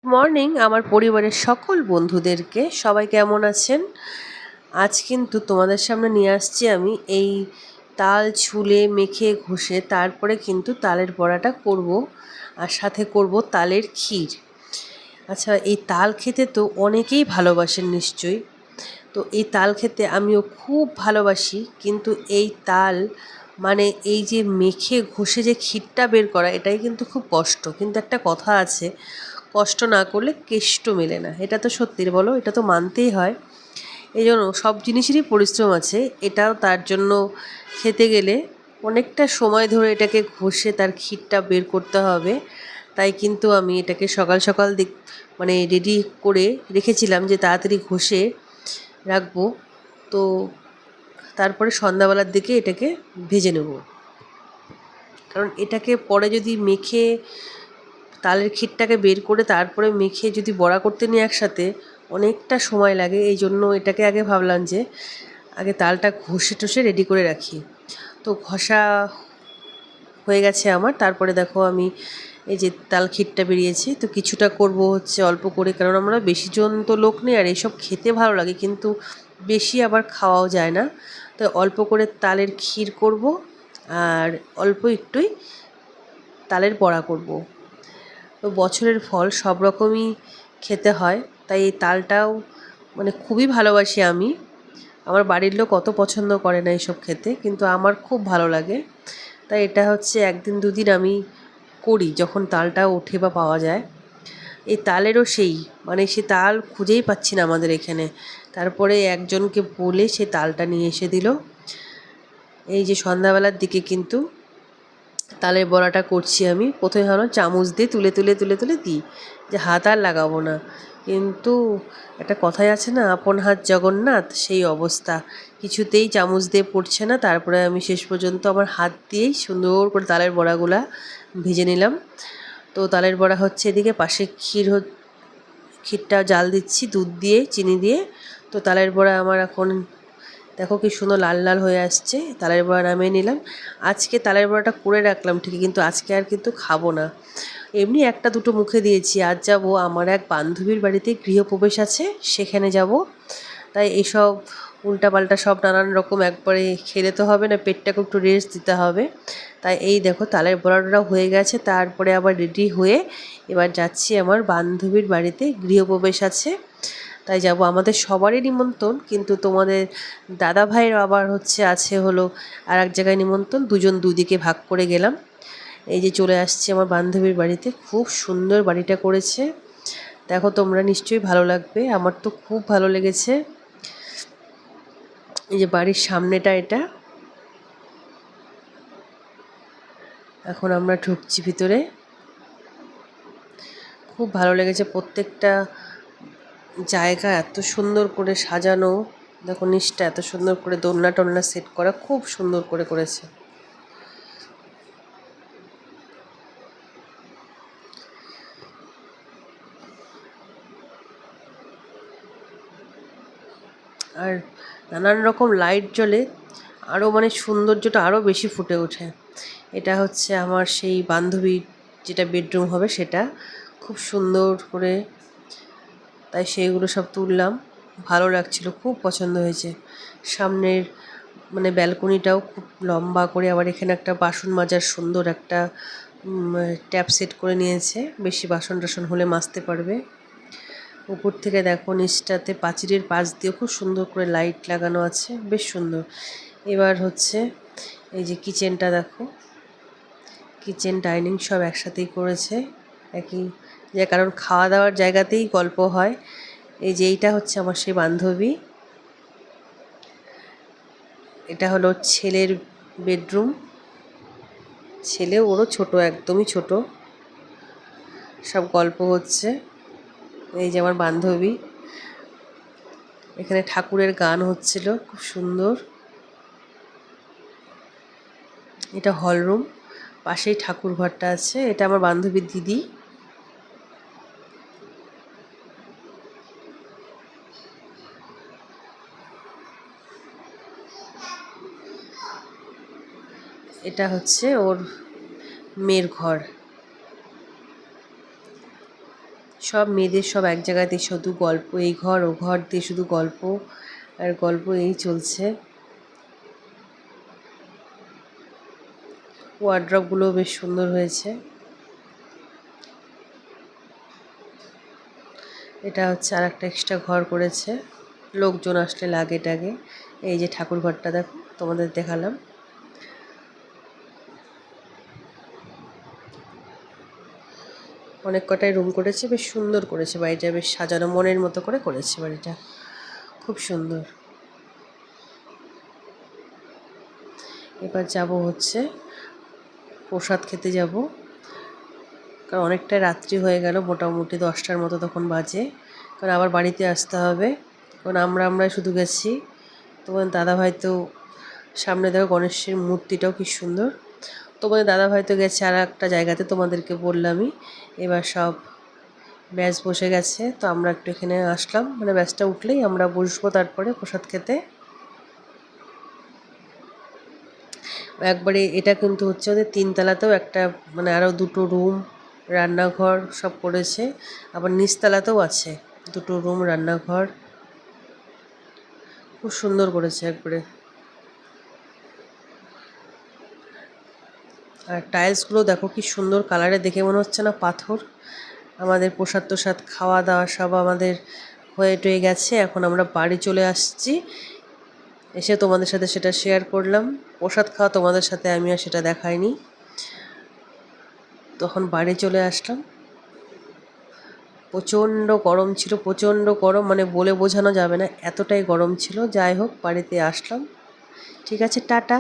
Morning আমার পরিবারের সকল বন্ধুদেরকে। সবাই কেমন আছেন? আজ কিন্তু তোমাদের সামনে নিয়ে আসছি আমি এই তাল ছুলে মেখে ঘষে তারপরে কিন্তু তালের বড়াটা করব, আর সাথে করব তালের ক্ষীর। আচ্ছা, এই তাল খেতে তো অনেকেই ভালোবাসেন নিশ্চয়ই। তো এই তাল খেতে আমিও খুব ভালোবাসি, কিন্তু এই তাল মানে এই যে মেখে ঘষে যে ক্ষীরটা বের করা, এটাই কিন্তু খুব কষ্ট। কিন্তু একটা কথা আছে, কষ্ট না করলে কেষ্ট মেলে না। এটা তো সত্যির, বলো, এটা তো মানতেই হয়। এই জন্য সব জিনিসেরই পরিশ্রম আছে, এটাও তার জন্য। খেতে গেলে অনেকটা সময় ধরে এটাকে ঘষে তার ক্ষীরটা বের করতে হবে। তাই কিন্তু আমি এটাকে সকাল সকাল মানে রেডি করে রেখেছিলাম যে তাড়াতাড়ি ঘষে রাখবো। তো তারপরে সন্ধ্যাবেলার দিকে এটাকে ভেজে নেব, কারণ এটাকে পরে যদি মেখে তালের ক্ষীরটাকে বের করে তারপরে মেখে যদি বড়া করতে নিই একসাথে, অনেকটা সময় লাগে। এই জন্য এটাকে আগে ভাবলাম যে আগে তালটা ঘষে টষে রেডি করে রাখি। তো ঘষা হয়ে গেছে আমার। তারপরে দেখো আমি এই যে তাল ক্ষীরটা বেরিয়েছে, তো কিছুটা করব হচ্ছে অল্প করে, কারণ আমরা বেশি জন তো লোক নেই, আর এইসব খেতে ভালো লাগে কিন্তু বেশি আবার খাওয়াও যায় না। তো অল্প করে তালের ক্ষীর করব, আর অল্প একটুই তালের বড়া করব। তো বছরের ফল সব রকমই খেতে হয়, তাই এই তালটাও মানে খুবই ভালোবাসি আমি। আমার বাড়ির লোক অত পছন্দ করে না এইসব খেতে, কিন্তু আমার খুব ভালো লাগে। তাই এটা হচ্ছে একদিন দুদিন আমি করি যখন তালটা ওঠে বা পাওয়া যায়। এই তালেরও সেই মানে সে তাল খুঁজেই পাচ্ছি না আমাদের এখানে। তারপরে একজনকে বলে সে তালটা নিয়ে এসে দিল। এই যে সন্ধ্যাবেলার দিকে কিন্তু তালের বড়াটা করছি আমি। প্রথমে ভাবলাম চামচ দিয়ে তুলে তুলে তুলে তুলে দিই, যে হাত আর লাগাবো না, কিন্তু একটা কথাই আছে না, আপন হাত জগন্নাথ, সেই অবস্থা। কিছুতেই চামচ দিয়ে পড়ছে না। তারপরে আমি শেষ পর্যন্ত আমার হাত দিয়েই সুন্দর করে তালের বড়াগুলা ভেজে নিলাম। তো তালের বড়া হচ্ছে, এদিকে পাশে ক্ষীরটা জাল দিচ্ছি দুধ দিয়ে চিনি দিয়ে। তো তালের বড়া আমার এখন দেখো কি সুন্দর লাল লাল হয়ে আসছে। তালের বড়া নামিয়ে নিলাম। আজকে তালের বড়াটা করে রাখলাম ঠিকই, কিন্তু আজকে আর কিন্তু খাবো না। এমনি একটা দুটো মুখে দিয়েছি। আজ যাব আমার এক বান্ধবীর বাড়িতে, গৃহপ্রবেশ আছে, সেখানে যাব। তাই এসব উল্টাপাল্টা সব নানান রকম একবারে খেলে তো হবে না, পেটটাকে একটু রেস্ট দিতে হবে। তাই এই দেখো তালের বড়াটা হয়ে গেছে। তারপরে আবার রেডি হয়ে এবার যাচ্ছি আমার বান্ধবীর বাড়িতে, গৃহপ্রবেশ আছে, তাই যাব। আমাদের সবারই নিমন্ত্রণ, কিন্তু তোমাদের দাদা ভাইয়ের আবার আছে হলো আর এক জায়গায় নিমন্ত্রণ। দুজন দুদিকে ভাগ করে গেলাম। এই যে চলে আসছি আমার বান্ধবীর বাড়িতে। খুব সুন্দর বাড়িটা করেছে, দেখো তোমরা নিশ্চয়ই ভালো লাগবে। আমার তো খুব ভালো লেগেছে। এই যে বাড়ির সামনেটা এটা। এখন আমরা ঢুকছি ভিতরে। খুব ভালো লেগেছে, প্রত্যেকটা জায়গা এত সুন্দর করে সাজানো। দেখো নিচটা এত সুন্দর করে দোলনা টোলনা সেট করা, খুব সুন্দর করে করেছে। আর নানান রকম লাইট জ্বলে, আরও মানে সৌন্দর্যটা আরও বেশি ফুটে ওঠে। এটা হচ্ছে আমার সেই বান্ধবীর যেটা বেডরুম হবে সেটা, খুব সুন্দর করে। তাই সেইগুলো সব তুললাম, ভালো লাগছিল, খুব পছন্দ হয়েছে। সামনের মানে ব্যালকনিটাও খুব লম্বা করে, আবার এখানে একটা বাসন মাজার সুন্দর একটা ট্যাপ সেট করে নিয়েছে, বেশি বাসন টাসন হলে মাজতে পারবে। উপর থেকে দেখো নিচটাতে পাঁচিলের পাশ দিয়ে খুব সুন্দর করে লাইট লাগানো আছে, বেশ সুন্দর। এবার হচ্ছে এই যে কিচেনটা দেখো, কিচেন ডাইনিং সব একসাথেই করেছে একই, যে কারণ খাওয়া দাওয়ার জায়গাতেই গল্প হয়। এই যে এইটা হচ্ছে আমার সেই বান্ধবী, এটা হলো ছেলের বেডরুম। ছেলে ওরও ছোট, একদমই ছোট। সব গল্প হচ্ছে। এই যে আমার বান্ধবী, এখানে ঠাকুরের গান হচ্ছিল, খুব সুন্দর। এটা হলরুম, পাশেই ঠাকুর ঘরটা আছে। এটা আমার বান্ধবীর দিদি। এটা হচ্ছে ওর মেয়ের ঘর। সব মেয়েদের সব এক জায়গাতে শুধু গল্প, এই ঘর ও ঘর দিয়ে শুধু গল্প আর গল্প এই চলছে। ওয়ার্ড্রপগুলো বেশ সুন্দর হয়েছে। এটা হচ্ছে আর একটা এক্সট্রা ঘর করেছে, লোকজন আসলে লাগে টাগে। এই যে ঠাকুর ঘরটা দেখো, তোমাদের দেখালাম। অনেক কটাই রুম করেছে, বেশ সুন্দর করেছে বাড়িটা, বেশ সাজানো মনের মতো করে করেছে বাড়িটা, খুব সুন্দর। এবার যাব হচ্ছে প্রসাদ খেতে যাব, কারণ অনেকটা রাত্রি হয়ে গেল, মোটামুটি 10টার মতো তখন বাজে, কারণ আবার বাড়িতে আসতে হবে। কারণ আমরা শুধু গেছি, তোমার দাদাভাই তো সামনে দেখো গণেশের মূর্তিটাও কি সুন্দর। তোমাদের দাদাভাই তো গেছে আর একটা জায়গাতে, তোমাদেরকে বললামই। এবার সব ব্যাস বসে গেছে, তো আমরা একটু এখানে আসলাম, মানে ব্যাসটা উঠলেই আমরা বসবো তারপরে প্রসাদ খেতে। একবারে এটা কিন্তু হচ্ছে ওদের 3তলাতেও একটা, মানে আরও 2টো রুম, রান্নাঘর সব করেছে। আবার নিচতলাতেও আছে 2টো রুম, রান্নাঘর, খুব সুন্দর করেছে একবারে। আর টাইলসগুলো দেখো কি সুন্দর কালারে, দেখে মনে হচ্ছে না পাথর। আমাদের প্রসাদ তোসাদ খাওয়া দাওয়া সব আমাদের হয়ে টয়ে গেছে, এখন আমরা বাড়ি চলে আসছি। এসে তোমাদের সাথে সেটা শেয়ার করলাম। প্রসাদ খাওয়া তোমাদের সাথে আমি আর সেটা দেখাইনি। তখন বাড়ি চলে আসলাম, প্রচণ্ড গরম ছিল, প্রচণ্ড গরম, মানে বলে বোঝানো যাবে না, এতটাই গরম ছিল। যাই হোক, বাড়িতে আসলাম। ঠিক আছে, টাটা।